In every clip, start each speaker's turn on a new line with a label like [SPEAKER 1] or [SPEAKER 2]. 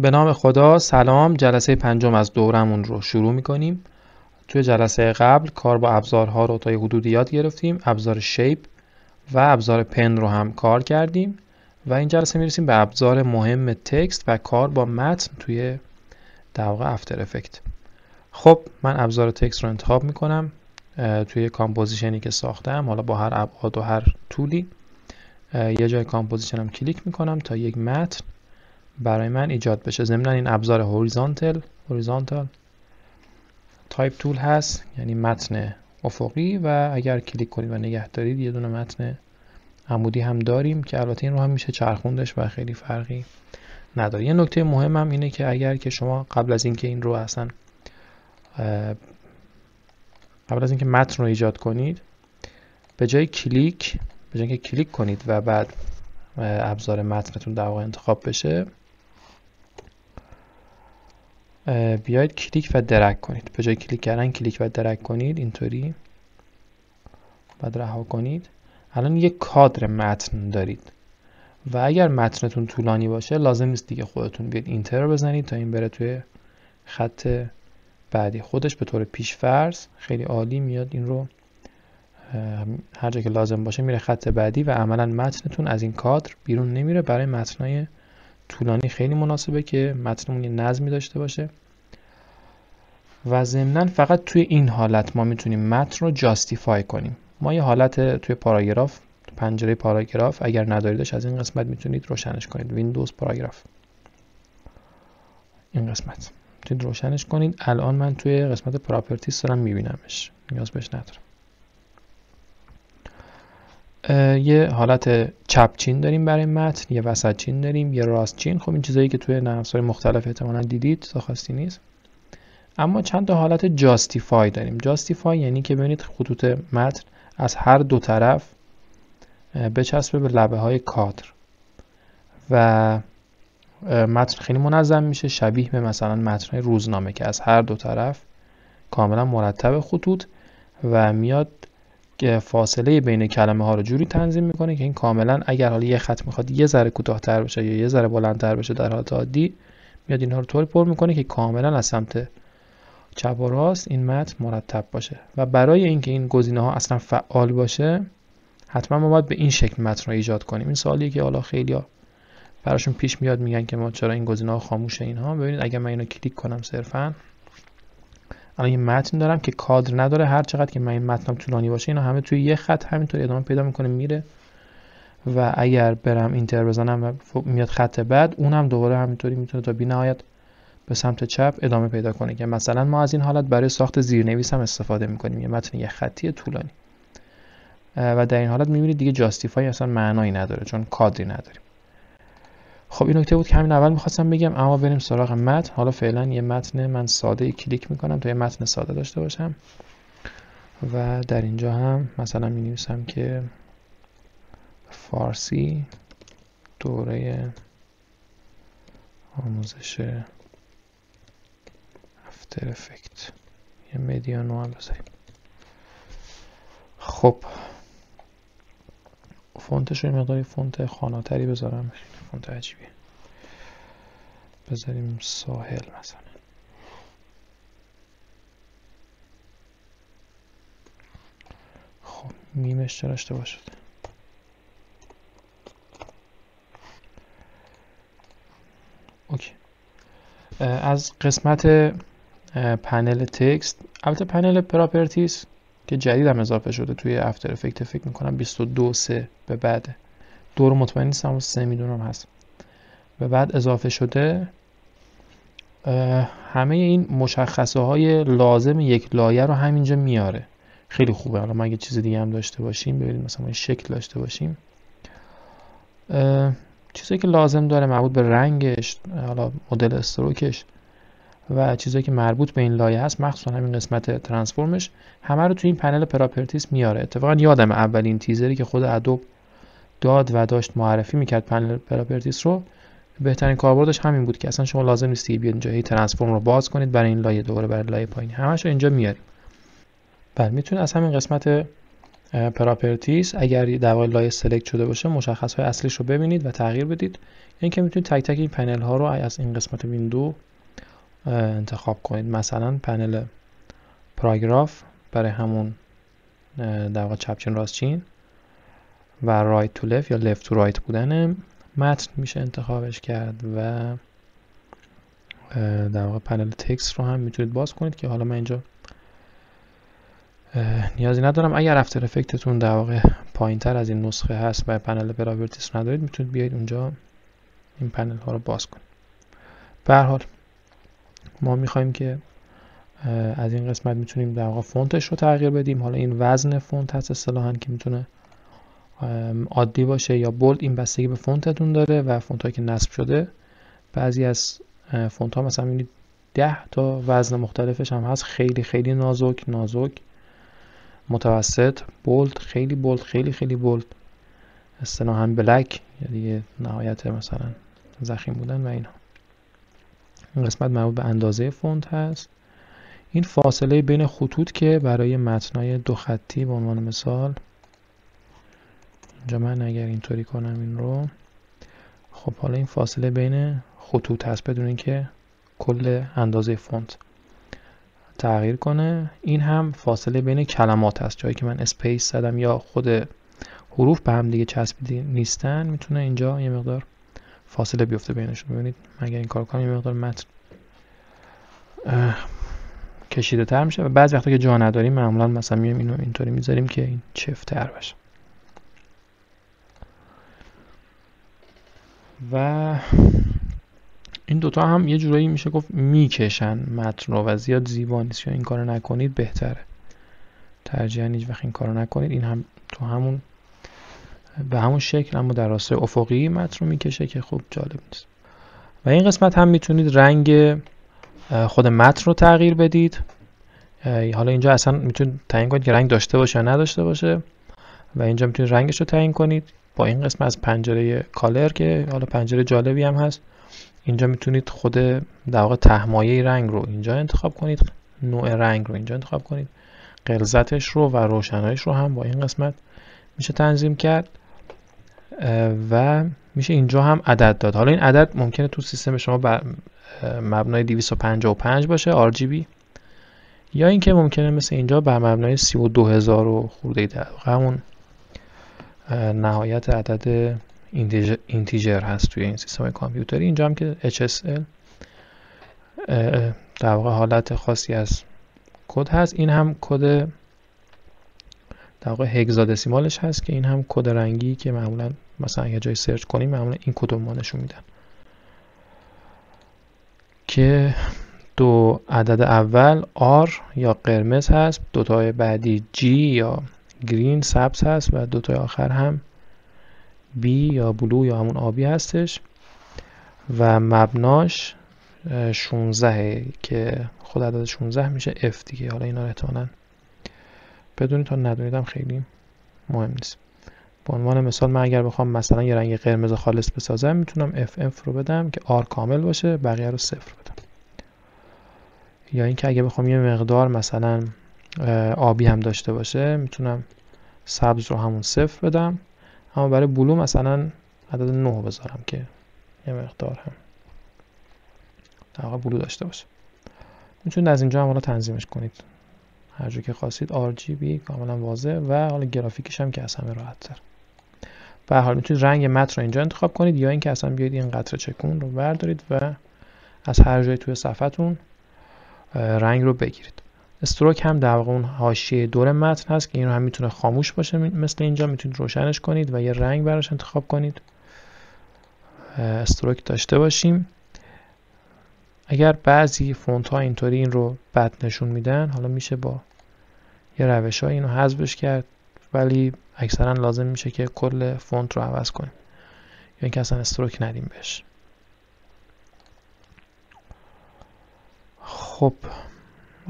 [SPEAKER 1] به نام خدا. سلام. جلسه پنجم از دورمون رو شروع میکنیم. توی جلسه قبل کار با ابزارها رو تا یه حدودی یاد گرفتیم. ابزار شیپ و ابزار پن رو هم کار کردیم و این جلسه میرسیم به ابزار مهم تکست و کار با متن توی در واقع افتر افکت. خب من ابزار تکست رو انتخاب میکنم توی کامپوزیشنی که ساختم، حالا با هر ابعاد و هر طولی. یه جای کامپوزیشنم کلیک میکنم تا یک متن برای من ایجاد بشه. ضمن این ابزار هوریزونتال تایپ تول هست، یعنی متن افقی، و اگر کلیک کنید و نگه دارید یه دونه متن عمودی هم داریم که البته این رو هم میشه چرخوندش و خیلی فرقی نداره. یه نکته مهم هم اینه که اگر که شما قبل از اینکه این رو اصلا قبل از اینکه متن رو ایجاد کنید، به جای اینکه کلیک کنید و بعد ابزار متنتون در واقع انتخاب بشه، بیاید کلیک و درگ کنید. به جای کلیک کردن کلیک و درگ کنید، اینطوری بعد رها کنید. الان یک کادر متن دارید و اگر متنتون طولانی باشه لازم نیست دیگه خودتون بیاید اینتر بزنید تا این بره توی خط بعدی. خودش به طور پیش‌فرض خیلی عالی میاد این رو هر جا که لازم باشه میره خط بعدی و عملا متنتون از این کادر بیرون نمیره. برای متنای طولانی خیلی مناسبه که متنمون یه نظمی داشته باشه و ضمناً فقط توی این حالت ما میتونیم متن رو جاستیفای کنیم. ما یه حالت توی پاراگراف، پنجره پاراگراف اگر نداریدش از این قسمت میتونید روشنش کنید. ویندوز پاراگراف، این قسمت میتونید روشنش کنید. الان من توی قسمت پراپرتیز دارم میبینمش، نیاز بهش ندارم. یه حالت چپ چین داریم برای متن، یه وسط چین داریم، یه راست چین. خب این چیزایی که توی نرم افزار مختلف احتمالاً دیدید، تا خاصی نیست. اما چند تا حالت جاستیفای داریم. جاستیفای یعنی که ببینید خطوط متن از هر دو طرف بچسبه به لبه های کادر و متن خیلی منظم میشه، شبیه به مثلا متن روزنامه که از هر دو طرف کاملا مرتب خطوط و میاد که فاصله بین کلمه ها رو جوری تنظیم میکنه که این کاملا اگر حالا یه خط میخواد یه ذره کوتاه‌تر بشه یا یه ذره بلندتر بشه در حالت عادی، میاد اینها رو طوری پر میکنه که کاملا از سمت چپ و راست این متن مرتب باشه. و برای اینکه این گزینه ها اصلا فعال باشه حتما ما باید به این شکل متن رو ایجاد کنیم. این سوالیه که حالا خیلیا براشون پیش میاد، میگن که ما چرا این گزینه ها خاموشه. اینها ببینید اگر من اینو کلیک کنم صرفا، الان یه متن دارم که کادر نداره. هر چقدر که من این متنم طولانی باشه اینا همه توی یه خط همینطوری ادامه پیدا میکنه میره و اگر برم اینتر بزنم و میاد خط بعد، اونم دوباره همینطوری میتونه تا بی‌نهایت به سمت چپ ادامه پیدا کنه. که مثلا ما از این حالت برای ساخت زیرنویس هم استفاده میکنیم، یه متن یه خطی طولانی، و در این حالت میبینید دیگه جاستیفای اصلا معنایی نداره چون کادری نداریم. خب این نکته بود که همین اول میخواستم بگم، اما بریم سراغ متن. حالا فعلا یه متن من ساده کلیک میکنم تا یه متن ساده داشته باشم و در اینجا هم مثلا مینویسم که فارسی دوره آموزش افتر افکت، یه مدیانو هم بذاریم. خب فونتش رو مقداری فونت خاناتری بذارم، خیلی فونت عجیبیه. بذاریم ساحل مثلا. خب میمش داشته باشد. اوکی. از قسمت پنل تکست، البته پنل پراپرتیز که جدید هم اضافه شده توی افتر افکت، فکر میکنم 22.3 به بعد، دور مطمئن نیستم، 3 میدونم هست به بعد اضافه شده. همه این مشخصه های لازم یک لایه رو همینجا میاره. خیلی خوبه. حالا ما اگه چیز دیگه هم داشته باشیم، ببینید مثلا ما شکل داشته باشیم، چیزایی که لازم داره مربوط به رنگش، حالا مدل استروکش و چیزایی که مربوط به این لایه هست، مخصوصا همین قسمت ترانسفورمش، همه رو توی این پنل پراپرتیز میاره. اتفاقا یادم اولین تیزری که خود ادوب داد و داشت معرفی میکرد پنل پراپرتیز رو، بهترین کاربردش همین بود که اصلا شما لازم نیست بیاید اینجا هی ترانسفورم رو باز کنید برای این لایه دوباره برای لایه پایین، همش رو اینجا میاریم. بله میتونید از همین قسمت پراپرتیز، اگر در واقع لایه سلکت شده باشه مشخص های اصلیش رو ببینید و تغییر بدید. یعنی که میتونید تک تک این پنل ها رو از این قسمت ویندو انتخاب کنید. مثلا پنل پاراگراف برای همون در واقع چپچین راستچین و رایت تو لفت یا لفت تو رایت بودن متن میشه انتخابش کرد و در واقع پنل تکست رو هم میتونید باز کنید که حالا من اینجا نیازی ندارم. اگر افتر افکتتون در واقع پایین تر از این نسخه هست و پنل پراپرتیز ندارید میتونید بیاید اونجا این پنل ها رو باز کنید. به هر حال ما میخوایم که از این قسمت میتونیم در واقع فونتش رو تغییر بدیم. حالا این وزن فونت هست اصطلاحاً که میتونه عادی باشه یا بولد، این بستگی به فونتتون داره و فونت هایی که نصب شده. بعضی از فونت ها مثلا میبینید 10 تا وزن مختلفش هم هست، خیلی خیلی نازک، متوسط، بولد، خیلی بولد، خیلی بولد، اصطلاحاً بلک، یعنی نهایت مثلا ضخیم بودن و اینا. این قسمت مربوط به اندازه فونت هست. این فاصله بین خطوط که برای متنای 2 خطی به عنوان مثال، اینجا من اگر اینطوری کنم این رو، خب حالا این فاصله بین خطوط هست بدون اینکه کل اندازه فونت تغییر کنه. این هم فاصله بین کلمات هست، جایی که من اسپیس زدم یا خود حروف به هم دیگه چسبیده نیستن میتونه اینجا یه مقدار فاصله بیفته بینشون. ببینید من اگر این کار کنم یه مقدار متن کشیده تر میشه و بعضی وقتا که جا نداریم معمولا مثلا میایم اینو اینطوری میذاریم که این چفت‌تر بشه. و این دوتا هم یه جورایی میشه گفت میکشن متن رو و زیاد زیبا نیست. یا این کارو نکنید بهتره، ترجیحاً هیچ وقت این کارو نکنید. این هم تو همون به همون شکل اما در راستای افقی متن رو میکشه که خوب جالب نیست. و این قسمت هم میتونید رنگ خود متن رو تغییر بدید. حالا اینجا اصلا میتونید تعیین کنید که رنگ داشته باشه یا نداشته باشه و اینجا میتونید رنگش رو تعیین کنید با این قسمت از پنجره کالر که حالا پنجره جالبی هم هست. اینجا میتونید خود در واقع تهمایه رنگ رو اینجا انتخاب کنید، نوع رنگ رو اینجا انتخاب کنید، غلظتش رو و روشناییش رو هم با این قسمت میشه تنظیم کرد و میشه اینجا هم عدد داد. حالا این عدد ممکنه تو سیستم شما بر مبنای 255 باشه RGB یا اینکه ممکنه مثل اینجا بر مبنای 32000 و خورده در همون نهایت عدد اینتیجر هست توی این سیستم کامپیوتری. اینجا هم که HSL در واقع حالت خاصی از کد هست. این هم کد در واقع هگزادسیمالش هست که این هم کد رنگی که معمولا مثلا اگه جای سرچ کنیم معمولا این کد رو ما نشون میدن که دو عدد اول R یا قرمز هست، دوتای بعدی G یا گرین سبز هست و دوتای آخر هم B یا بلو یا همون آبی هستش و مبناش 16 که خود عدد 16 میشه F دیگه. حالا اینا رو احتمالاً بدونید تا ندونیدم خیلی مهم نیست. به عنوان مثال من اگر بخوام مثلا یه رنگ قرمز خالص بسازم میتونم FF رو بدم که R کامل باشه، بقیه رو 0 بدم. یا اینکه اگه بخوام یه مقدار مثلا آبی هم داشته باشه میتونم سبز رو همون 0 بدم، اما برای بلو مثلا عدد 9 بذارم که یه مقدار هم در واقع بلو داشته باشه. میتونید از اینجا هم حالا تنظیمش کنید هر جور که خواستید. RGB کاملا واضح و حالا گرافیکش هم که از همه راحت تر. به هر حال میتونید رنگ متن رو اینجا انتخاب کنید یا اینکه اصلا بیاید این قطره چکون رو بردارید و از هر جای توی صفحتون رنگ رو بگیرید. استروک هم در واقع اون حاشیه دور متن هست که این رو هم میتونه خاموش باشه، مثل اینجا میتونید روشنش کنید و یه رنگ براش انتخاب کنید استروک داشته باشیم. اگر بعضی فونت ها اینطوری این رو بد نشون میدن، حالا میشه با یه روش ها اینو حذفش کرد، ولی اکثرا لازم میشه که کل فونت رو عوض کنیم یا اینکه اصلا استروک ندیم بهش. خب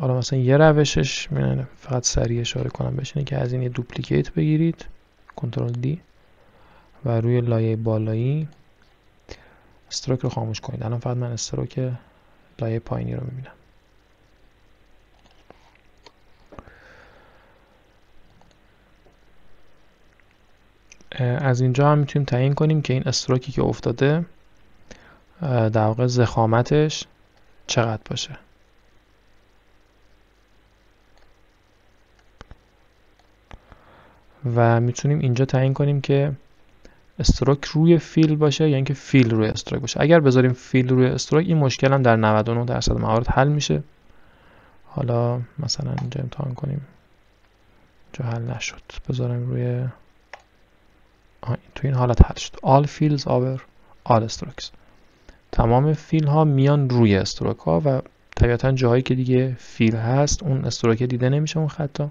[SPEAKER 1] حالا مثلا یه روشش میانه فقط سریع اشاره کنم بهش اینه که از این یه دوپلیکیت بگیرید کنترل دی و روی لایه بالایی استروک رو خاموش کنید. الان فقط من استروک لایه پایینی رو میبینم. از اینجا هم میتونیم تعیین کنیم که این استروکی که افتاده در واقع ضخامتش چقدر باشه. و میتونیم اینجا تعیین کنیم که استروک روی فیل باشه یا اینکه فیل روی استروک باشه. اگر بذاریم فیل روی استروک این مشکل هم در 99% موارد حل میشه. حالا مثلا اینجا امتحان کنیم، اینجا حل نشد، بذاریم روی تو این حالت حل شد. all fields over all strokes. تمام فیل ها میان روی استروک ها و طبیعتا جاهایی که دیگه فیل هست اون استروک دیده نمیشه، اون خطا.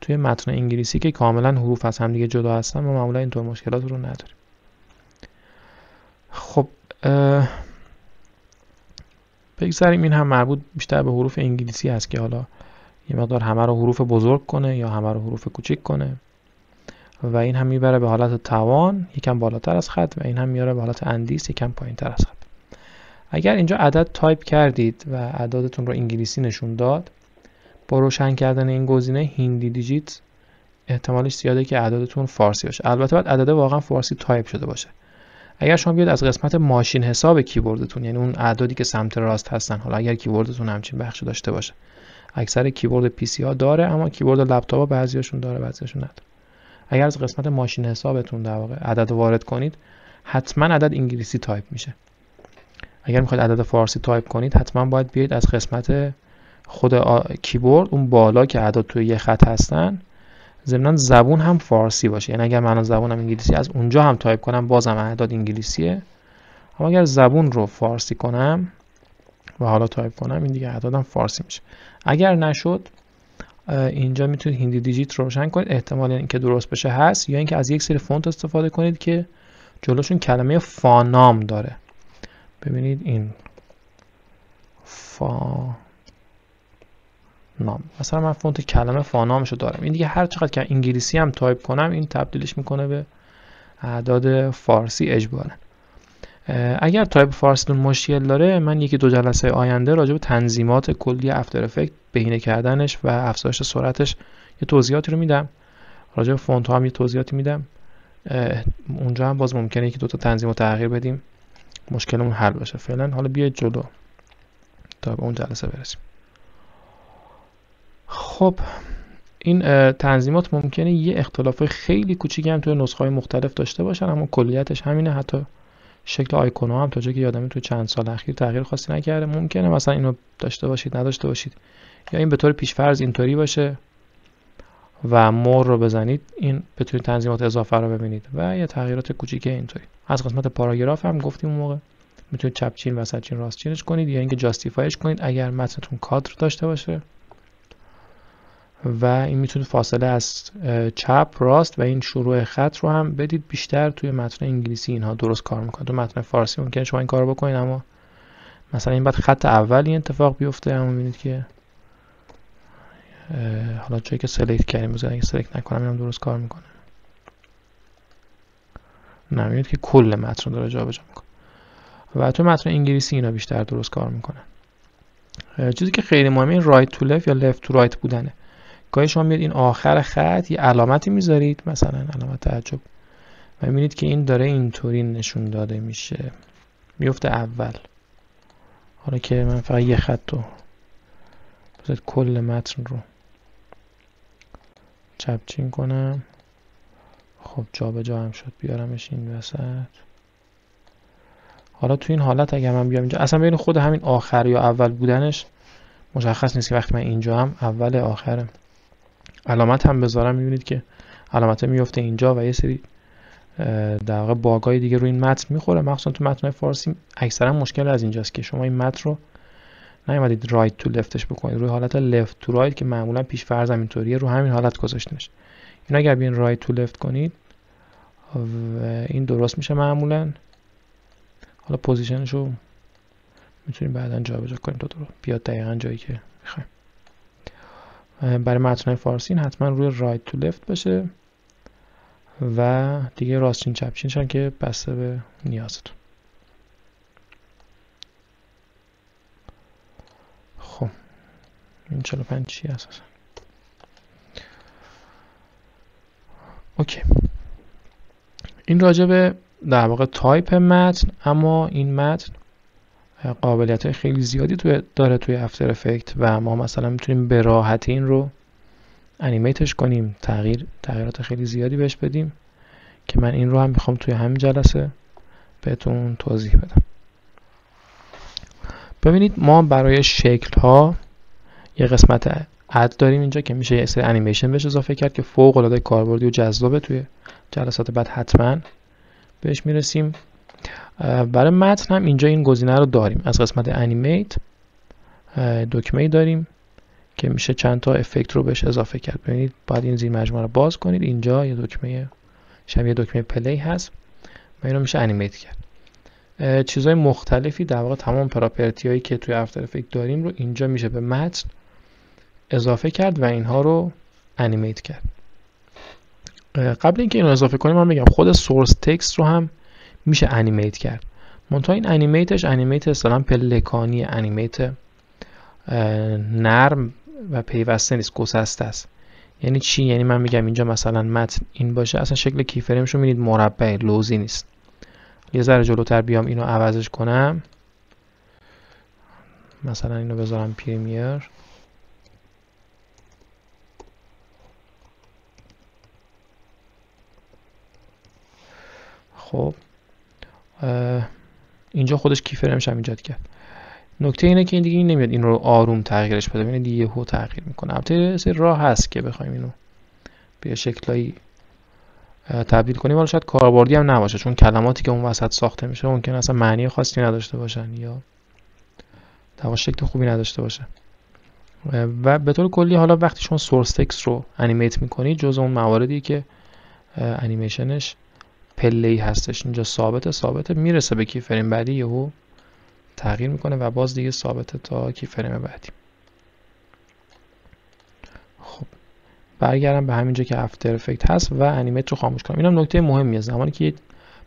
[SPEAKER 1] توی متن انگلیسی که کاملا حروف از هم دیگه جدا هستن ما معمولا اینطور مشکلات رو نداریم. خب بگذاریم این هم مربوط بیشتر به حروف انگلیسی هست که حالا یه مقدار همه رو حروف بزرگ کنه یا همه رو حروف کوچیک کنه و این هم میبره به حالت توان یکم بالاتر از خط و این هم میاره به حالت اندیس یکم پایین تر از خط. اگر اینجا عدد تایپ کردید و اعدادتون رو انگلیسی نشون داد، با روشن کردن این گزینه هندی دیجیت احتمالش زیاده که اعدادتون فارسی باشه. البته باید عدد واقعا فارسی تایپ شده باشه. اگر شما بیاد از قسمت ماشین حساب کیبوردتون، یعنی اون اعدادی که سمت راست هستن، حالا اگر کیبوردتون همچین بخشی داشته باشه، اکثر کیبورد پی سی ها داره اما کیبورد لپتاپ ها بعضیاشون داره بعضیاشون نداره. اگر از قسمت ماشین حسابتون در واقع عدد وارد کنید حتما عدد انگلیسی تایپ میشه. اگر میخواید عدد فارسی تایپ کنید حتما باید بیاید از قسمت خود کیبورد اون بالا که اعداد توی یه خط هستن ضمن زبون هم فارسی باشه. یعنی اگر من زبونم انگلیسی از اونجا هم تایپ کنم بازم اعداد انگلیسیه، اما اگر زبون رو فارسی کنم و حالا تایپ کنم این دیگه اعدادم فارسی میشه. اگر نشد اینجا میتونید هندی دیجیت رو روشن کنید، احتمال اینکه درست بشه هست، یا اینکه از یک سری فونت استفاده کنید که جلوشون کلمه فانام داره. ببینید این فانام، مثلا من فونت کلمه فانامشو دارم. این دیگه هر چقدر که انگلیسی هم تایپ کنم این تبدیلش میکنه به اعداد فارسی اجبارا. اگر تایپ فارسیتون مشکل داره من یکی دو جلسه آینده راجع به تنظیمات کلی افتر افکت، بهینه کردنش و افزایش سرعتش یه توضیحاتی رو میدم. راجع به فونت ها هم یه توضیحاتی میدم. اونجا هم باز ممکنه یکی دو تا تنظیم تغییر بدیم مشکلمون حل بشه. فعلا حالا بیاید جلو تا به اون جلسه برسیم. خب این تنظیمات ممکنه یه اختلاف خیلی کوچیکی هم توی نسخه‌های مختلف داشته باشن اما کلیتش همینه. حتی شکل آیکون‌ها هم تا جایی که یادمه توی چند سال اخیر تغییر خاصی نکرده. ممکنه مثلا اینو داشته باشید نداشته باشید، یا این به طور پیش‌فرض اینطوری باشه و مور رو بزنید این بتونید تنظیمات اضافه رو ببینید و یه تغییرات کوچیک اینطوری. از قسمت پاراگراف هم گفتیم اون موقع میتونید چپ چین وسط چین راست چینش کنید یا اینکه جاستیفایش کنید اگر متنتون کادر داشته باشه و این میتونید فاصله از چپ راست و این شروع خط رو هم بدید بیشتر. توی متن انگلیسی اینها درست کار میکنه. تو متن فارسی ممکنه شما این کارو بکنید اما مثلا این بعد خط اول این اتفاق بیفته اما میبینید که حالا جایی که سلکت کردیم بذارید اگه سلکت نکنم اینم درست کار میکنه. نه میبینید که کل متن رو داره جابجا میکنه و تو متن انگلیسی اینا بیشتر درست کار میکنه. چیزی که خیلی مهمه این رایت تو لفت یا لفت تو رایت بودنه. گاهی شما میاد این آخر خط یه علامتی میذارید مثلا علامت تعجب و میبینید که این داره اینطوری نشون داده میشه میفته اول. حالا که من فقط یه خط رو بذارید کل متن رو چپ چین کنم. خب جابجا هم شد، بیارمش این وسط. حالا تو این حالت اگر من بیام اینجا اصلا ببین خود همین آخر یا اول بودنش مشخص نیست که وقتی من اینجا هم اول آخرم علامت هم بذارم میبینید که علامت میفته اینجا و یه سری در واقع باگای دیگه روی این متن میخوره. مخصوصا تو متن فارسی اکثرا مشکل از اینجاست که شما این متن رو نیومدید رایت تو لفتش بکنید، روی حالت لفت تو رایت که معمولا پیش فرض اینطوریه رو همین حالت گذاشته میشه. این اگر بیاین رایت تو لفت کنید و این درست میشه معمولا. حالا پوزیشنش رو میتونید بعداً جابجا کنید تا درست بیاد دقیقاً جایی که میخوایم. برای متن‌های فارسی حتما روی رایت تو لفت باشه و دیگه راست چین چپ چینش هم که بسته به نیازتون. خب این 45 چی اساسا؟ اوکی. این راجع به در واقع تایپ متن، اما این متن قابلیت خیلی زیادی داره توی افتر افکت و ما مثلا میتونیم به راحتی این رو انیمیتش کنیم، تغییرات خیلی زیادی بهش بدیم که من این رو هم میخوام توی همین جلسه بهتون توضیح بدم. ببینید ما برای شکل ها یه قسمت اد داریم اینجا که میشه یه سری انیمیشن بهش اضافه کرد که فوق العاده کاربردی و جذابه. توی جلسات بعد حتما بهش میرسیم. برای متن هم اینجا این گزینه رو داریم. از قسمت انیمیت دکمه‌ای داریم که میشه چند تا افکت رو بهش اضافه کرد. ببینید باید این زیر مجموعه رو باز کنید. اینجا یه دکمه شبیه دکمه پلی هست و این رو میشه انیمیت کرد. چیزهای مختلفی در واقع تمام پراپرتی هایی که توی افتر افکت داریم رو اینجا میشه به متن اضافه کرد و اینها رو انیمیت کرد. قبل اینکه اینو اضافه کنیم من بگم خود سورس تکست رو هم میشه انیمیت کرد. منتها این انیمیت اصطلاحاً پلکانی، انیمیت نرم و پیوسته نیست، گسسته است. یعنی چی؟ یعنی من میگم اینجا مثلا متن این باشه، اصلا شکل کی فرمش رو میبینید مربع، لوزی نیست. یه ذره جلوتر بیام اینو عوضش کنم، مثلا اینو بذارم پریمیر، خب اینجا خودش کی فرمش هم ایجاد کرد. نکته اینه که این دیگه نمیاد این رو آروم تغییرش بده، ببینید یهو تغییر میکنه. البته سری راه هست که بخوایم اینو به شکلایی تبدیل کنیم، ولی شاید کاربردی هم نباشه، چون کلماتی که اون وسط ساخته میشه ممکن اصلا معنی خاصی نداشته باشن یا در واقع شکل خوبی نداشته باشه. و به طور کلی حالا وقتی شما سورس تکست رو انیمیت میکنید، جز اون مواردی که انیمیشنش پله‌ای هستش، اینجا ثابته میرسه به کی فریم بعدی یهو تغییر میکنه و باز دیگه ثابته تا کی فریم بعدی. خب برگردم به همینجا که افتر افکت هست و انیمیت رو خاموش کنم. اینم نکته مهمیه. زمانی که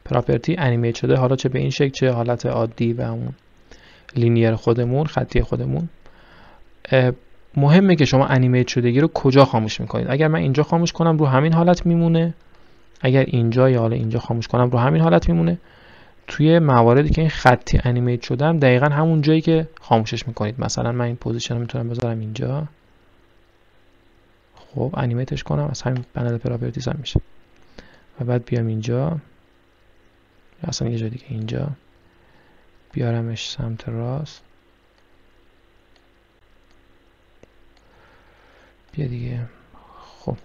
[SPEAKER 1] پراپرتی انیمیت شده، حالا چه به این شکل چه حالت عادی و اون لینیر خودمون، خطی خودمون، مهمه که شما انیمیت شدگی رو کجا خاموش میکنید. اگر من اینجا خاموش کنم رو همین حالت میمونه، اگر اینجا یا حالا اینجا خاموش کنم رو همین حالت میمونه. توی مواردی که این خطی انیمیت شدم دقیقاً همون جایی که خاموشش میکنید. مثلا من این پوزیشن رو میتونم بذارم اینجا، خب انیمیتش کنم، از همین پنل پراپرتیز هم میشه و بعد بیام اینجا یا اصلا یه جای دیگه اینجا بیارمش سمت راست، بیا دیگه. خب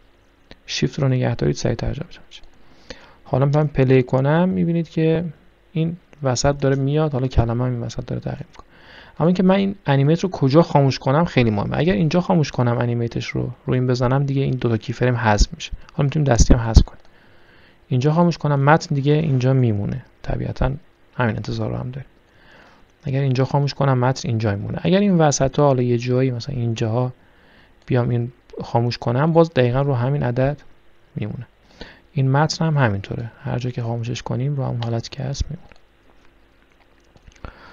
[SPEAKER 1] شیفت رو نگه دارید، سریعتر جابجا میشه. حالا من پلی کنم میبینید که این وسط داره میاد، حالا کلمه هم این وسط داره تغییر میکنه. اما اینکه من این انیمیت رو کجا خاموش کنم خیلی مهمه. اگر اینجا خاموش کنم انیمیتش رو این بزنم، دیگه این دو تا کی فریم حذف میشه. حالا میتونیم دستی هم حذف کنیم. اینجا خاموش کنم، متن دیگه اینجا میمونه. طبیعتا همین انتظار رو هم داریم. اگر اینجا خاموش کنم، متن اینجا میمونه. اگر این وسطا حالا یه جایی مثلا اینجاها بیام این خاموش کنم، باز دقیقاً رو همین عدد میمونه. این متن هم همینطوره، هر جا که خاموشش کنیم رو همون حالت که هست میمونه.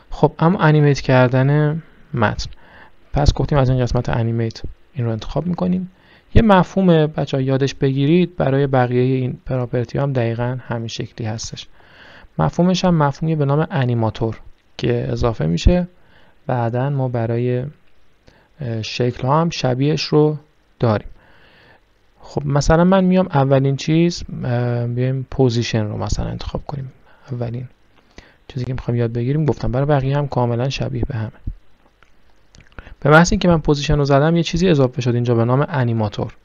[SPEAKER 1] خب اما انیمیت کردن متن، پس گفتیم از این قسمت انیمیت این رو انتخاب میکنیم. یه مفهوم بچه‌ها یادش بگیرید برای بقیه این پراپرتی هم دقیقاً همین شکلی هستش. مفهومش هم مفهومی به نام انیماتور که اضافه میشه. بعداً ما برای شکل ها هم شبیهش رو داریم. خب مثلا من میام اولین چیز بیایم پوزیشن رو مثلا انتخاب کنیم. اولین چیزی که میخوام یاد بگیریم، گفتم برای بقیه هم کاملا شبیه به همه. به محض اینکه من پوزیشن رو زدم، یه چیزی اضافه شد اینجا به نام انیماتور.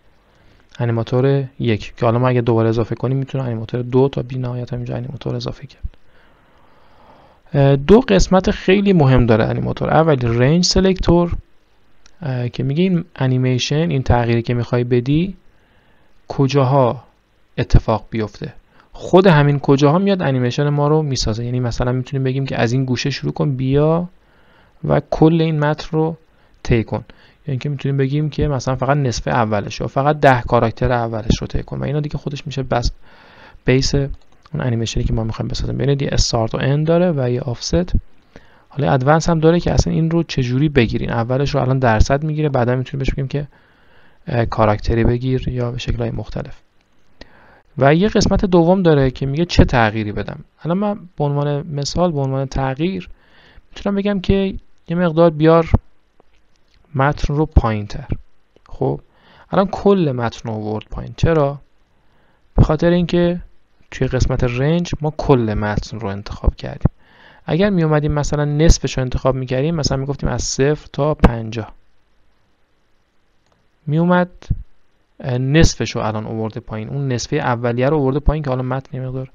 [SPEAKER 1] انیماتور 1 که حالا ما اگه دوباره اضافه کنیم میتونه انیماتور 2 تا بی نهایت هم اینجا انیماتور اضافه کرد. دو قسمت خیلی مهم داره انیماتور. اولی رنج سلکتور که میگه این انیمیشن، این تغییری که میخوای بدی کجاها اتفاق بیفته. خود همین کجاها میاد انیمیشن ما رو میسازه. یعنی مثلا میتونیم بگیم که از این گوشه شروع کن بیا و کل این متن رو طی کن. یعنی که میتونیم بگیم که مثلا فقط نصف اولش یا فقط 10 کاراکتر اولش رو طی کن و اینا دیگه خودش میشه بس بیس اون انیمیشنی که ما میخوایم بسازیم. ببینید یه استارت و اند داره و یه آفست. حالا ادوانس هم داره که اصلا این رو چجوری بگیرین. اولش رو الان درصد میگیره، بعدا میتونیم بهش بگیم که کاراکتری بگیر یا به شکل‌های مختلف. و یه قسمت دوم داره که میگه چه تغییری بدم. الان من به عنوان مثال، به عنوان تغییر میتونم بگم که یه مقدار بیار متن رو پایین تر. خب الان کل متن رو آورد پایین. چرا؟ به خاطر اینکه توی قسمت رنج ما کل متن رو انتخاب کردیم. اگر می اومدیم مثلا نصفش رو انتخاب میکردیم، مثلا میگفتیم از 0 تا 50، می اومد نصفش رو الان آورده پایین. اون نصفه اولیه رو آورده پایین که حالا متن یه مقدار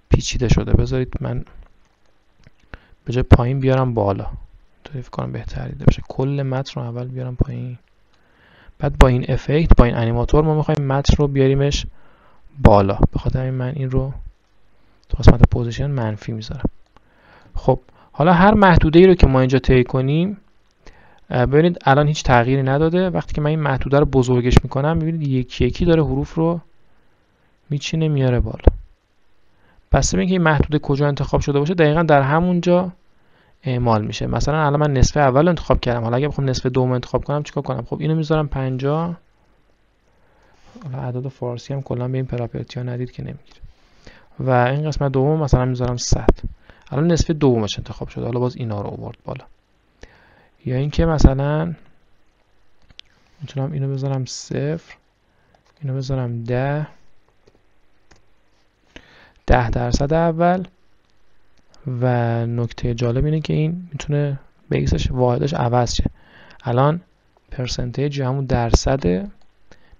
[SPEAKER 1] پیچیده شده. بذارید من به جای پایین بیارم بالا، فکر کنم بهتر دیده بشه. کل متن رو اول بیارم پایین، بعد با این افکت، با این انیماتور ما میخوایم متن رو بیاریمش بالا. به خاطر همین من این رو تو قسمت پوزیشن منفی میذارم. خب حالا هر محدوده ای رو که ما اینجا طی کنیم، ببینید الان هیچ تغییری نداده. وقتی که من این محدوده رو بزرگش میکنم، میبینید یکی یکی داره حروف رو میچینه میاره بالا. بسته به اینکه این محدوده کجا انتخاب شده باشه، دقیقا در همونجا اعمال میشه. مثلا الان من نصف اول رو انتخاب کردم، حالا اگه بخوام نصف دوم انتخاب کنم چیکار کنم؟ خب اینو میذارم 50. حالا اعداد فارسی هم کلا به این پراپرتی ها ندید که نمیگیره. و این قسمت دوم مثلا میذارم 100. الان نصف دومش انتخاب شده، حالا باز اینا رو آورد بالا. یا اینکه مثلا میتونم اینو بذارم 0، اینو بذارم 10% اول. و نکته جالب اینه که این میتونه بیسش واحدش عوض شه. الان پرسنتیج یا همون درصده،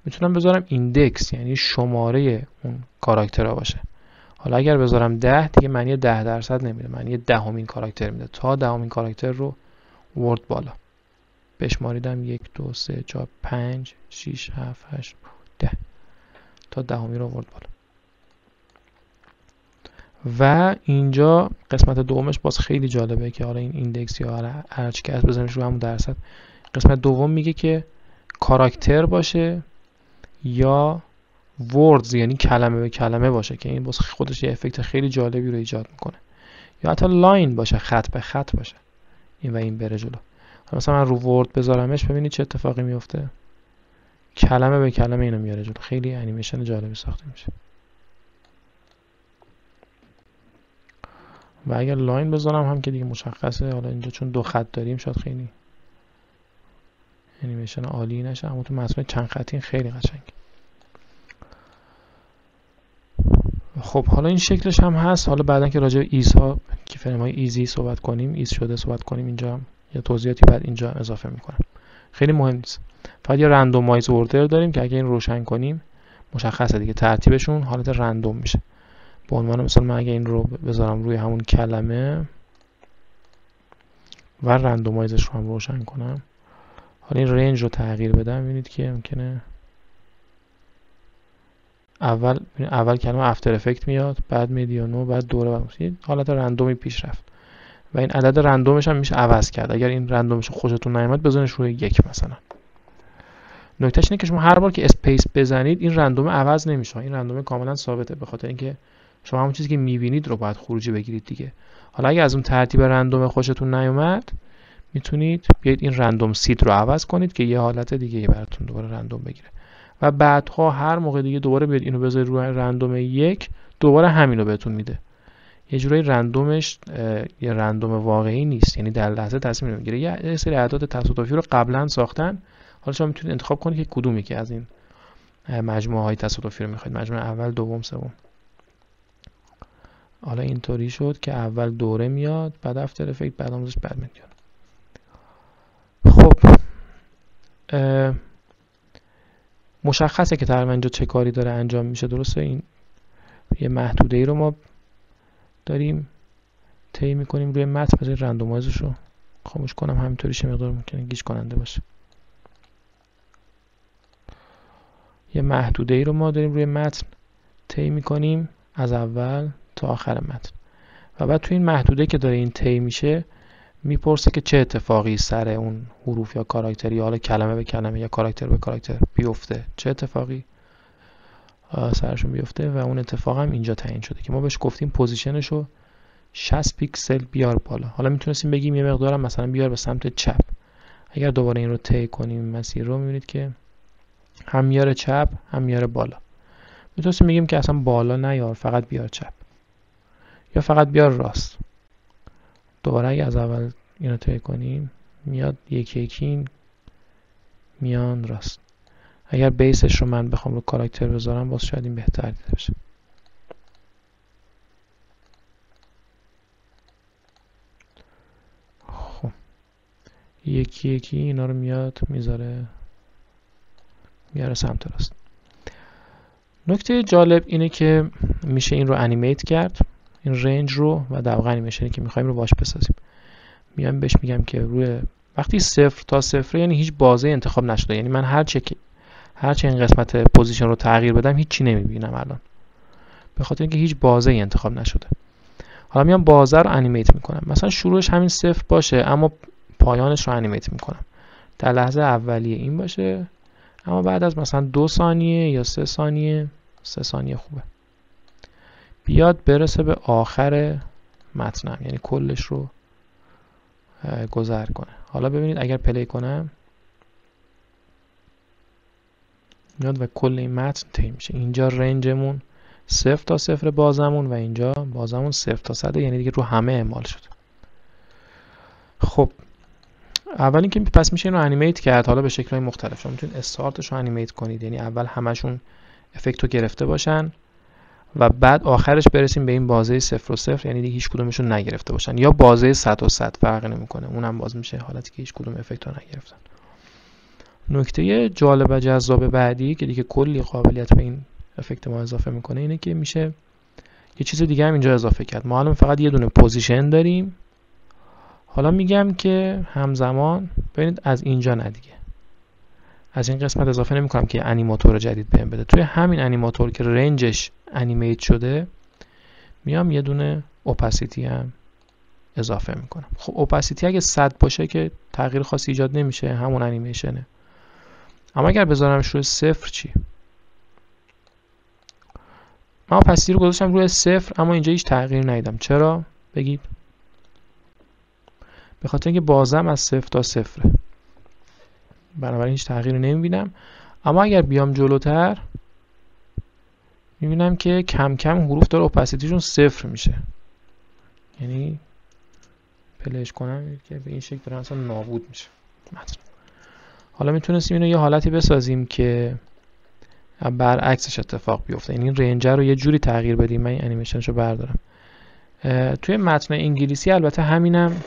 [SPEAKER 1] میتونم بذارم ایندکس، یعنی شماره اون کاراکترها باشه. حالا اگر بذارم 10 دیگه معنی 10% نمیده، معنی دهمین کاراکتر میده. تا دهمین کاراکتر رو ورد بالا. بشماریدم 1 2 3 4 5 6 7 8 10 تا دهمی رو ورد بالا. و اینجا قسمت دومش باز خیلی جالبه که حالا این ایندکس یا هرچی که هست بزنیمش رو همون درصد. قسمت دوم میگه که کاراکتر باشه یا وردز، یعنی کلمه به کلمه باشه، که این باز خودش یه افکت خیلی جالبی رو ایجاد میکنه. یا حتی لاین باشه، خط به خط باشه، این و این بره جلو. مثلا من رو ورد بذارمش، ببینید چه اتفاقی میفته. کلمه به کلمه اینو میاره جلو. خیلی انیمیشن جالبی ساخته میشه. و اگر لاین بذارم هم که دیگه مشخصه، حالا اینجا چون دو خط داریم شاید خیلی انیمیشن عالی نشه، اما تو متن چند خطی خیلی قشنگ. خب حالا این شکلش هم هست. حالا بعدن که راجع به ایز ها که فریم های ایزی صحبت کنیم، ایز شده صحبت کنیم، اینجا هم یا توضیحاتی بعد اینجا اضافه میکنم. خیلی مهم نیست. فقط یه رندومایز اوردر داریم که اگه این روشن کنیم مشخصه دیگه ترتیبشون حالت رندوم میشه. به عنوان مثال من اگه این رو بذارم روی همون کلمه و رندومایزش رو هم روشن کنم، حالا این رنج رو تغییر بدم، ببینید که ممکنه اول کلمه افتر افکت میاد، بعد میدیانو، بعد دوره، بعد حالت رندومی پیش رفت. و این عدد رندومش هم میشه عوض کرد. اگر این رندومش خوشتون نیامد بزنید روی 1 مثلا. نکتهش اینه که شما هر بار که اسپیس بزنید این رندوم عوض نمیشه، این رندوم کاملا ثابته، به خاطر اینکه شما همون چیزی که میبینید رو باید خروجی بگیرید دیگه. حالا اگه از اون ترتیب رندوم خوشتون نیومد، میتونید بیاید این رندوم سید رو عوض کنید که یه حالت دیگه براتون دوباره رندوم بگیره. و بعدها هر موقع دیگه دوباره بیاید اینو بذارید روی رندوم 1، دوباره همین رو بهتون میده. یه جورایی رندومش یه رندوم واقعی نیست، یعنی در لحظه تصمیم میگیره. یه سری اعداد تصادفی رو قبلا ساختن، حالا شما میتونید انتخاب کنید که کدومی که از این مجموعه های تصادفی رو میخواید، مجموعه اول، دوم، سوم. حالا اینطوری شد که اول دوره میاد، بعد افتر افکت، بعد آموزش، بعد میاد. خب مشخصه که تقریبا اینجا چه کاری داره انجام میشه. درسته این یه محدوده ای رو ما داریم طی میکنیم روی متن. بذارید رندومایزش رو خاموش کنم، همینطوری چه مقدار ممکنه گیج کننده باشه. یه محدوده ای رو ما داریم روی متن طی میکنیم از اول تا آخر متن. و بعد تو این محدوده که داره این طی میشه میپرسه که چه اتفاقی سر اون حروف یا کاراکتر، یا حالا کلمه به کلمه یا کاراکتر به کاراکتر بیفته، چه اتفاقی سرشون بیفته. و اون اتفاق هم اینجا تعیین شده که ما بهش گفتیم پوزیشنش رو 60 پیکسل بیار بالا. حالا میتونستیم بگیم یه مقدارم مثلا بیار به سمت چپ. اگر دوباره این رو طی کنیم مسیر رو، میبینید که هم میاره چپ هم میاره بالا. میتونستیم بگیم که اصلا بالا نیار، فقط بیار چپ یا فقط بیار راست. دوباره اگه از اول اینو طی کنیم میاد یکی یکی میان راست. اگر بیسش رو من بخوام رو کاراکتر بذارم باز شاید این بهتر دیده بشه. خب یکی یکی اینا رو میاد میاره سمت راست. نکته جالب اینه که میشه این رو انیمیت کرد، این رنج رو، و در واقع انیمیشنی که میخوایم رو باش بسازیم. میام بهش میگم که روی وقتی 0 تا 0 یعنی هیچ بازه انتخاب نشده، یعنی من هرچه این قسمت پوزیشن رو تغییر بدم هیچی نمیبینم الان، به خاطر اینکه هیچ بازه انتخاب نشده. حالا میام بازه رو انیمیت میکنم، مثلا شروعش همین 0 باشه اما پایانش رو انیمیت میکنم، در لحظه اولیه این باشه اما بعد از مثلا 2 ثانیه یا 3 ثانیه، 3 ثانیه خوبه، بیاد برسه به آخر متنم، یعنی کلش رو گذر کنه. حالا ببینید اگر پلی کنم میاد و کل این متن طی میشه. اینجا رنجمون 0 تا 0 بازمون و اینجا بازمون 0 تا 100، یعنی دیگه رو همه اعمال شده. خب اول اینکه پس میشه اینو انیمیت کرد، حالا به شکل‌های مختلف. شما میتونید استارتش رو انیمیت کنید، یعنی اول همشون افکت رو گرفته باشن و بعد آخرش برسیم به این بازه 0 و 0، یعنی دیگه هیچ کدومشون نگرفته باشن، یا بازه 100 و 100 فرقی نمیکنه، اونم باز میشه حالتی که هیچ کدوم افکت رو نگرفتن. نکته جالب و جذاب بعدی که دیگه کلی قابلیت به این افکت ما اضافه میکنه اینه که میشه یه چیز دیگه هم اینجا اضافه کرد. ما الان فقط یه دونه پوزیشن داریم. حالا میگم که همزمان ببینید از اینجا نه دیگه، از این قسمت اضافه نمیکنم که انیماتور جدید بهم بده. توی همین انیماتور که رنجش انیمیت شده میام یه دونه اوپاسیتی هم اضافه میکنم. خب اوپاسیتی اگه 100 باشه که تغییر خاصی ایجاد نمیشه، همون انیمیشنه. اما اگر بذارمش روی 0 چی؟ من اوپاسیتی رو گذاشتم روی 0 اما اینجا هیچ تغییر ندیدم. چرا؟ بگید. به خاطر اینکه بازم از 0 تا 0، بنابراین هیچ تغییری نمیبینم. اما اگر بیام جلوتر میبینم که کم کم حروف داره اوپاسیتیشون 0 میشه، یعنی پلیش کنم که به این شکل داره اصلا نابود میشه متن. حالا میتونستیم اینو یه حالتی بسازیم که برعکسش اتفاق بیفته، یعنی این رنجر رو یه جوری تغییر بدیم. من این انیمیشنشو بردارم. توی متن انگلیسی البته همینم،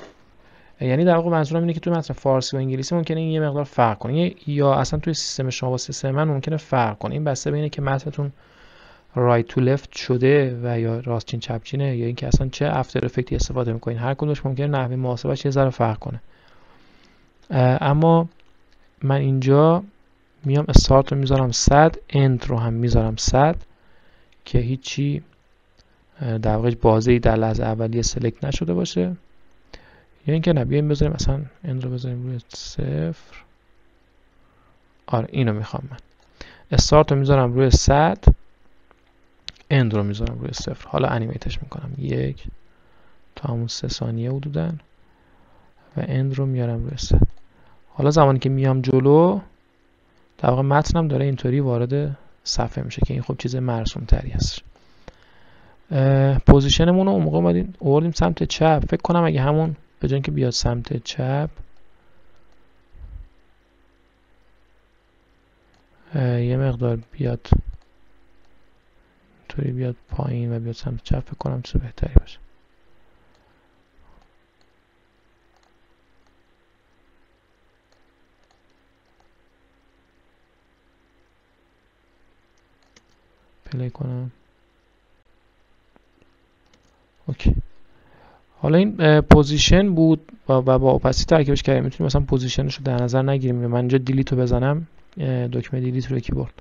[SPEAKER 1] یعنی در واقع منظورم اینه که توی متن فارسی و انگلیسی ممکنه این یه مقدار فرق کنه، یا اصلا توی سیستم شما با سیستم من ممکنه فرق کنه. این بسته به اینه که متنتون رایت تو لفت شده و یا راستچین چپچینه، یا اینکه اصلا چه افتر افکتی استفاده میکنین. هر کدومش ممکنه نحوه محاسبهش یه ذره فرق کنه. اما من اینجا میام استارت رو میذارم 100، اند رو هم میذارم 100 که هیچی در واقع بازه‌ای در لحظه اولیه سلکت نشده باشه. یا اینکه نه، بیایم بذاریم مثلا اند رو بذاریم روی 0. آره اینو میخوام من. استارت رو میذارم روی 100، اند رو میذارم روی 0. حالا انیمیتش میکنم 1 تا همون 3 ثانیه حدوداً و اند رو میارم روی 100. حالا زمانی که میام جلو در واقع متنم داره اینطوری وارد صفحه میشه که این خب چیز مرسوم تری هست. پوزیشنمون رو اون موقع آوردیم سمت چپ. فکر کنم اگه همون به جای اینکه بیاد سمت چپ یه مقدار بیاد اینطوری بیاد پایین و بیاد سمت چپ، فکر کنم چیز بهتری باشه. پلی کنم. اوکی. حالا این پوزیشن بود و با اپاسیتی ترکیبش کردیم. میتونیم مثلا پوزیشنش رو در نظر نگیریم. من اینجا دیلیت رو بزنم، دکمه دیلیت روی کیبورد،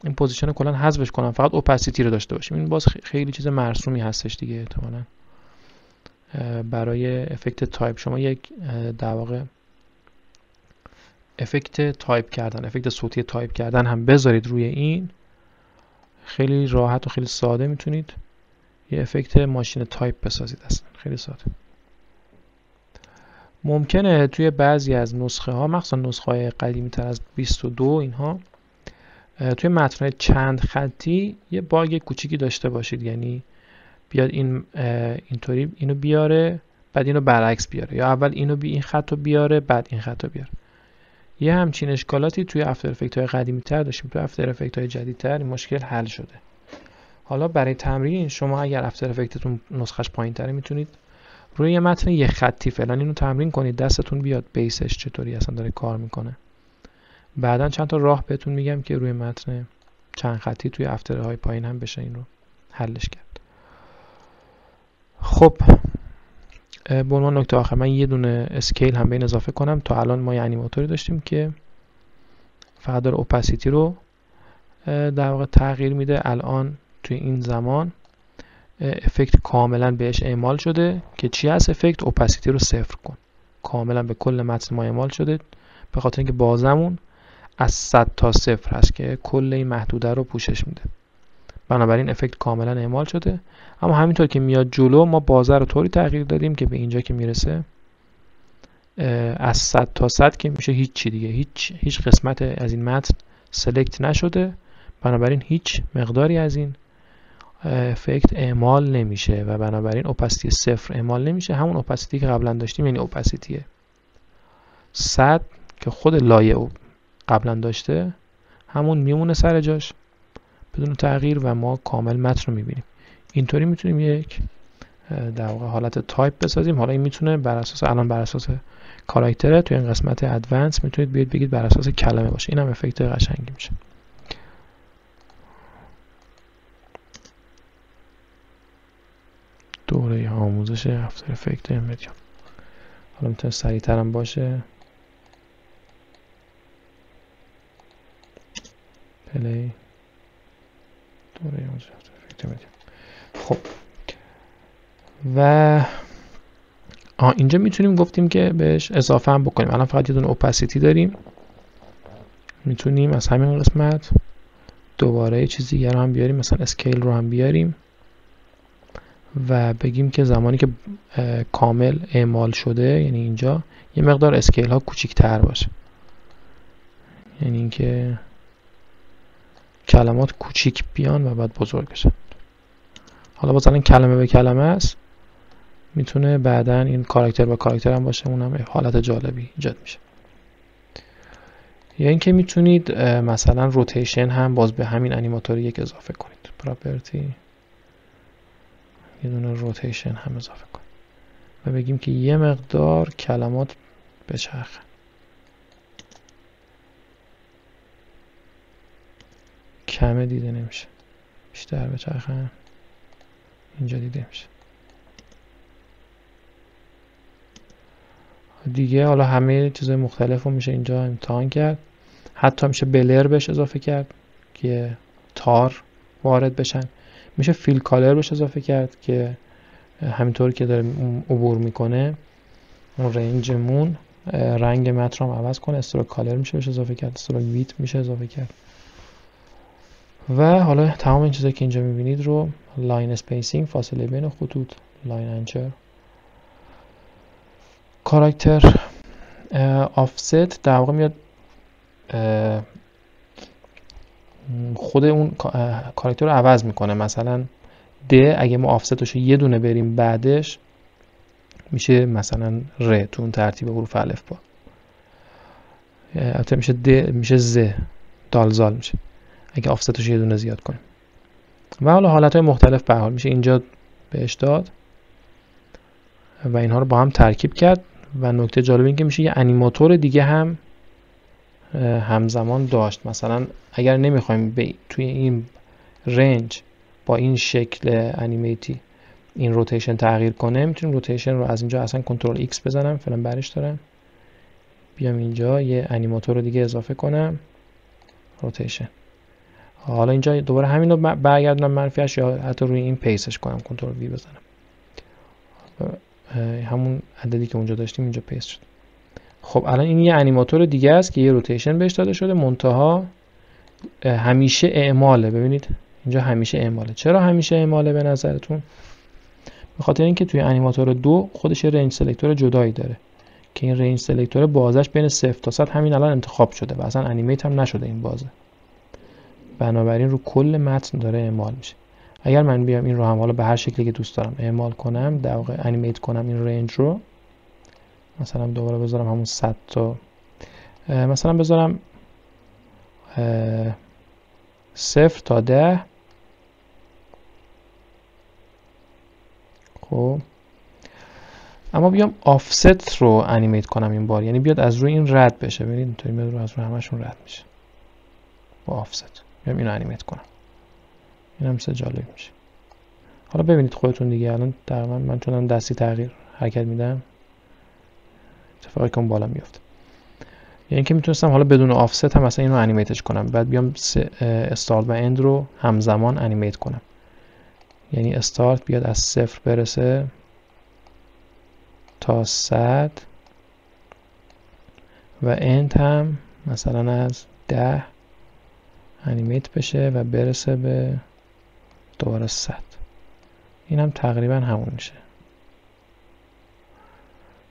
[SPEAKER 1] این پوزیشن رو کلا حذفش کنم، فقط اپاسیتی رو داشته باشیم. این باز خیلی چیز مرسومی هستش دیگه. احتمالاً برای افکت تایپ شما یک در واقع افکت تایپ کردن، افکت صوتی تایپ کردن هم بذارید روی این، خیلی راحت و خیلی ساده میتونید یه افکت ماشین تایپ بسازید. اصلا خیلی ساده. ممکنه توی بعضی از نسخه ها، مخصوصا نسخه های قدیمی تر از 22 اینها، توی متن‌های چند خطی یه باگ کوچیکی داشته باشید، یعنی بیاد اینطوری اینو بیاره بعد اینو برعکس بیاره، یا اول اینو این خط رو بیاره بعد این خط رو بیاره. یه همچین اشکالاتی توی افتر افکت های قدیمی تر داشتیم. توی افتر افکت های جدیدتر این مشکل حل شده. حالا برای تمرین شما اگر افتر افکتتون نسخش پایین تره میتونید روی یه متن یه خطی فعلا اینو تمرین کنید، دستتون بیاد بیسش چطوری اصلا داره کار میکنه. بعدا چند تا راه بهتون میگم که روی متن چند خطی توی افترهای پایین هم بشه این رو حلش کرد. خب به عنوان نکته آخر من یه دونه اسکیل هم به این اضافه کنم. تا الان ما یه انیماتوری داشتیم که فقط داره اوپاسیتی رو در واقع تغییر میده. الان توی این زمان افکت کاملا بهش اعمال شده که چی هست؟ افکت اوپاسیتی رو 0 کن. کاملا به کل متن ما اعمال شده به خاطر اینکه بازمون از 100 تا 0 هست که کل این محدوده رو پوشش میده. بنابراین افکت کاملا اعمال شده. اما همینطور که میاد جلو ما بازه رو طوری تغییر دادیم که به اینجا که میرسه از 100 تا 100 که میشه هیچی دیگه، هیچ قسمت از این متن سلکت نشده. بنابراین هیچ مقداری از این افکت اعمال نمیشه و بنابراین اوپاسیتی 0 اعمال نمیشه. همون اوپاسیتی که قبلا داشتیم، یعنی اوپاسیتی 100 که خود لایه قبلا داشته همون میمونه سر جاش بدون تغییر و ما کامل متن رو میبینیم. اینطوری میتونیم یک در واقع حالت تایپ بسازیم. حالا این میتونه بر اساس کاراکتره. توی این قسمت ادوانس میتونید بیاید بگید بر اساس کلمه باشه. این هم افکت قشنگی میشه. دوره آموزش افتر افکت مدیوم. حالا میتونه سریع‌تر هم باشه. پلی دوره آموزش افتر افکت مدیوم. خب و اینجا میتونیم گفتیم که بهش اضافه هم بکنیم. الان فقط یه دونه اوپاسیتی داریم. میتونیم از همین قسمت دوباره یه چیز دیگه رو هم بیاریم، مثلا اسکیل رو هم بیاریم و بگیم که زمانی که کامل اعمال شده، یعنی اینجا یه مقدار اسکیل ها کوچیک‌تر باشه، یعنی اینکه کلمات کوچیک بیان و بعد بزرگ بشن. حالا باز الان کلمه به کلمه است، میتونه بعدن این کاراکتر با کاراکتر هم باشه، اونم حالت جالبی ایجاد میشه. یا اینکه میتونید مثلا روتیشن هم باز به همین انیماتور یک اضافه کنید. پراپرتی یه دونه روتیشن هم اضافه کنید و بگیم که یه مقدار کلمات بچرخن. کمه دیده نمیشه، بیشتر بچرخن. اینجا دیده میشه دیگه. حالا همه چیزهای مختلف رو میشه اینجا امتحان کرد. حتی میشه بلر بهش اضافه کرد که تار وارد بشن. میشه فیل کالر بهش اضافه کرد که همینطور که داره عبور میکنه اون رنجمون رنگ متن رو عوض کنه. استروک کالر میشه بهش اضافه کرد. استروک ویت میشه اضافه کرد. و حالا تمام این چیزایی که اینجا میبینید رو لاین اسپیسینگ، فاصله بین خطوط، لاین انچر، کاراکتر آفست در واقع میاد خود اون کاراکتر رو عوض میکنه. مثلا د اگه ما آفستش رو یه دونه بریم بعدش میشه مثلا ر تو اون ترتیب حروف الف با. البته میشه د میشه ز دالزال میشه اگه آفستش یه دونه زیاد کنیم. و حالا حالتهای مختلف به هر حال میشه اینجا بهش داد و اینها رو با هم ترکیب کرد. و نکته جالب این که میشه یه انیماتور دیگه هم همزمان داشت. مثلا اگر نمیخوایم توی این رنج با این شکل انیمیتی این روتیشن تغییر کنه، میتونیم روتیشن رو از اینجا اصلا کنترل ایکس بزنم، فعلا برش دارم، بیام اینجا یه انیماتور رو دیگه اضافه کنم، روتیشن. حالا اینجا دوباره همین رو برگردونم منفیش، یا حتی روی این پیسش کنم، کنترل وی بزنم، همون عددی که اونجا داشتیم اینجا پیست شد. خب الان این یه انیماتور دیگه است که یه روتیشن بهش داده شده، منتها همیشه اعماله. ببینید اینجا همیشه اعماله. چرا همیشه اعماله به نظرتون؟ به خاطر اینکه توی انیماتور 2 خودش یه رنج سلکتور جدایی داره که این رنج سلکتور بازش بین 0 تا 100 همین الان انتخاب شده و اصلا انیمیت هم نشده این بازه. بنابراین رو کل متن داره اعمال میشه. اگر من بیام این رو هم حالا به هر شکلی که دوست دارم اعمال کنم، در واقع انیمیت کنم این رنج رو، مثلا دوباره بذارم همون 100 تا، مثلا بذارم 0 تا 10. خب اما بیام آفست رو انیمیت کنم این بار، یعنی بیاد از روی این رد بشه. ببینید اینطوری میاد رو از روی همشون رد میشه با آفست. بیام اینو انیمیت کنم، این هم مثلا جالب میشه. حالا ببینید خودتون دیگه. الان تقریبا من چون دستی تغییر حرکت میدم، اتفاقی که اون بالا میفته. یعنی که میتونستم حالا بدون آفست هم مثلا اینو انیمیتش کنم، بعد بیام استارت و اند رو همزمان انیمیت کنم. یعنی استارت بیاد از 0 برسه تا 100 و اند هم مثلا از 10 انیمیت بشه و برسه به دوباره 100. این هم تقریبا همون میشه.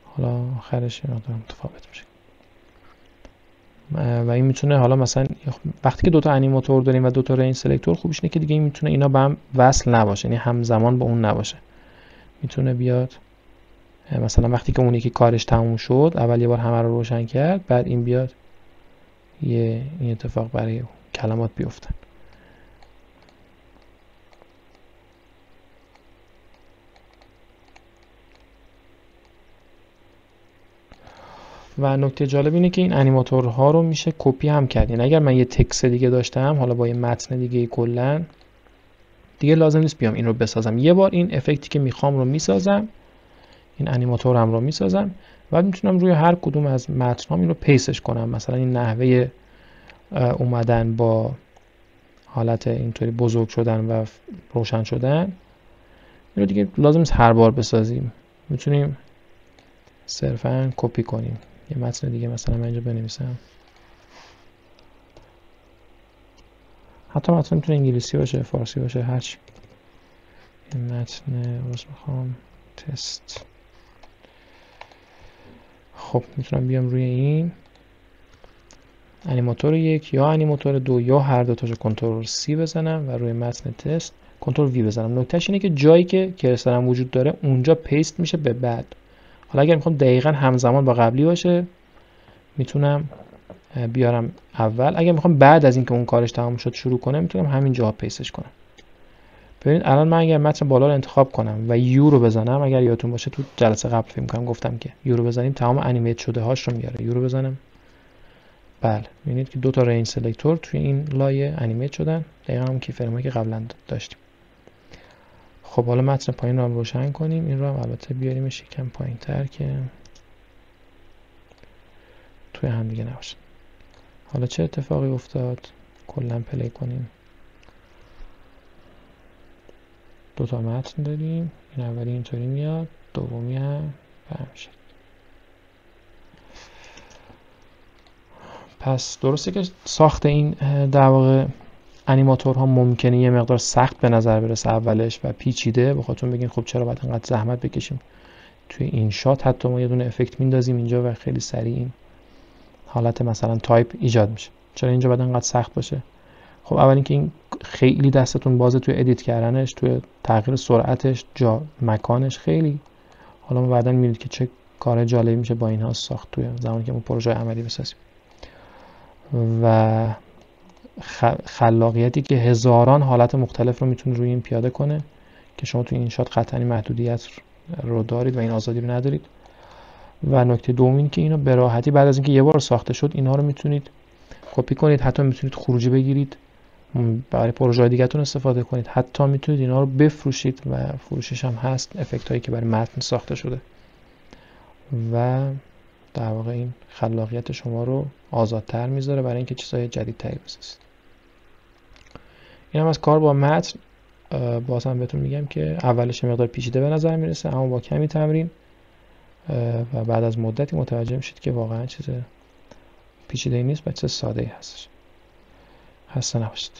[SPEAKER 1] حالا آخرش این مقدار متفاوت میشه و این میتونه حالا مثلا وقتی که دوتا انیماتور داریم و دوتا رنج سلکتور، خوبش اینه که دیگه این میتونه اینا به هم وصل نباشه، یعنی همزمان با اون نباشه. میتونه بیاد مثلا وقتی که اون یکی کارش تموم شد، اول یه بار همه رو روشن کرد، بعد این بیاد این اتفاق برای کلمات بیفتن. و نکته جالب اینه که این انیماتورها رو میشه کپی هم کرد. یعنی اگر من یه تکست دیگه داشتم، حالا با یه متن دیگه کلا، دیگه لازم نیست بیام این رو بسازم. یه بار این افکتی که میخوام رو میسازم، این انیماتورم رو میسازم و میتونم روی هر کدوم از متن‌هام این رو پیستش کنم. مثلا این نحوه اومدن با حالت اینطوری بزرگ شدن و روشن شدن، این رو دیگه لازم نیست هر بار بسازیم. میتونیم صرفا کپی کنیم. یه متن دیگه مثلا من اینجا بنویسم، حتی متن میتونه انگلیسی باشه، فارسی باشه، هرچی. این متن روز میخوام تست. خب میتونم بیام روی این انیماتور 1 یا انیماتور 2 یا هر دو تاشو کنترل C بزنم و روی متن تست کنترل V بزنم. نکتهش اینه که جایی که کرسرم وجود داره اونجا پیست میشه به بعد. حالا اگر میخوام دقیقاً همزمان با قبلی باشه، میتونم بیارم اول. اگر میخوام بعد از اینکه اون کارش تمام شد شروع کنه، میتونم همین جا پیستش کنم. ببینید الان من اگر متن بالا رو انتخاب کنم و یو رو بزنم، اگر یادتون باشه تو جلسه قبل فکر کنم گفتم که یو رو بزنیم تمام انیمیت شده هاش رو میاره. یو رو بزنم، بله میبینید که دو تا رنج سلکتور توی این لایه انیمیت شدن، دقیقاً همون کی فرمی که قبلا داشتیم. خب حالا متن پایین رو هم روشن کنیم. این رو هم البته بیاریمش یکم پایین‌تر که توی هم دیگه نباشه. حالا چه اتفاقی افتاد؟ کلا پلی کنیم. دو تا متن داریم. این اولی اینطوری میاد، دومی هم برمیشه. پس درسته که ساخت این در واقع انیماتورها ممکنه یه مقدار سخت به نظر برسه اولش و پیچیده، بخاطر بگین خب چرا باید انقدر زحمت بکشیم توی این شات. حتی ما یه دونه افکت میندازیم اینجا و خیلی سریع این حالت مثلا تایپ ایجاد میشه. چرا اینجا باید انقدر سخت باشه؟ خب اول اینکه این خیلی دستتون بازه توی ادیت کردنش، توی تغییر سرعتش، جا مکانش خیلی. حالا ما بعداً میبینید که چه کار جالبی میشه با اینها ساخت توی زمانی که ما پروژه عملی بسازیم. و خلاقیتی که هزاران حالت مختلف رو میتونه روی این پیاده کنه که شما توی این شات قطعاً محدودیت رو دارید و این آزادی رو ندارید. و نکته دوم این که اینو به راحتی بعد از اینکه یه بار ساخته شد، اینها رو میتونید کپی کنید، حتی میتونید خروجی بگیرید برای پروژه دیگه‌تون استفاده کنید، حتی میتونید اینا رو بفروشید و فروشش هم هست، افکت هایی که برای متن ساخته شده. و در واقع این خلاقیت شما رو آزادتر میذاره برای اینکه چیزهای جدیدتری بسازید. این هم از کار با متن. باز هم بهتون میگم که اولش مقدار پیچیده به نظر میرسه، اما با کمی تمرین و بعد از مدتی متوجه میشید که واقعا چیز پیچیده‌ای نیست و چیز ساده‌ای هستش. خسته نباشید.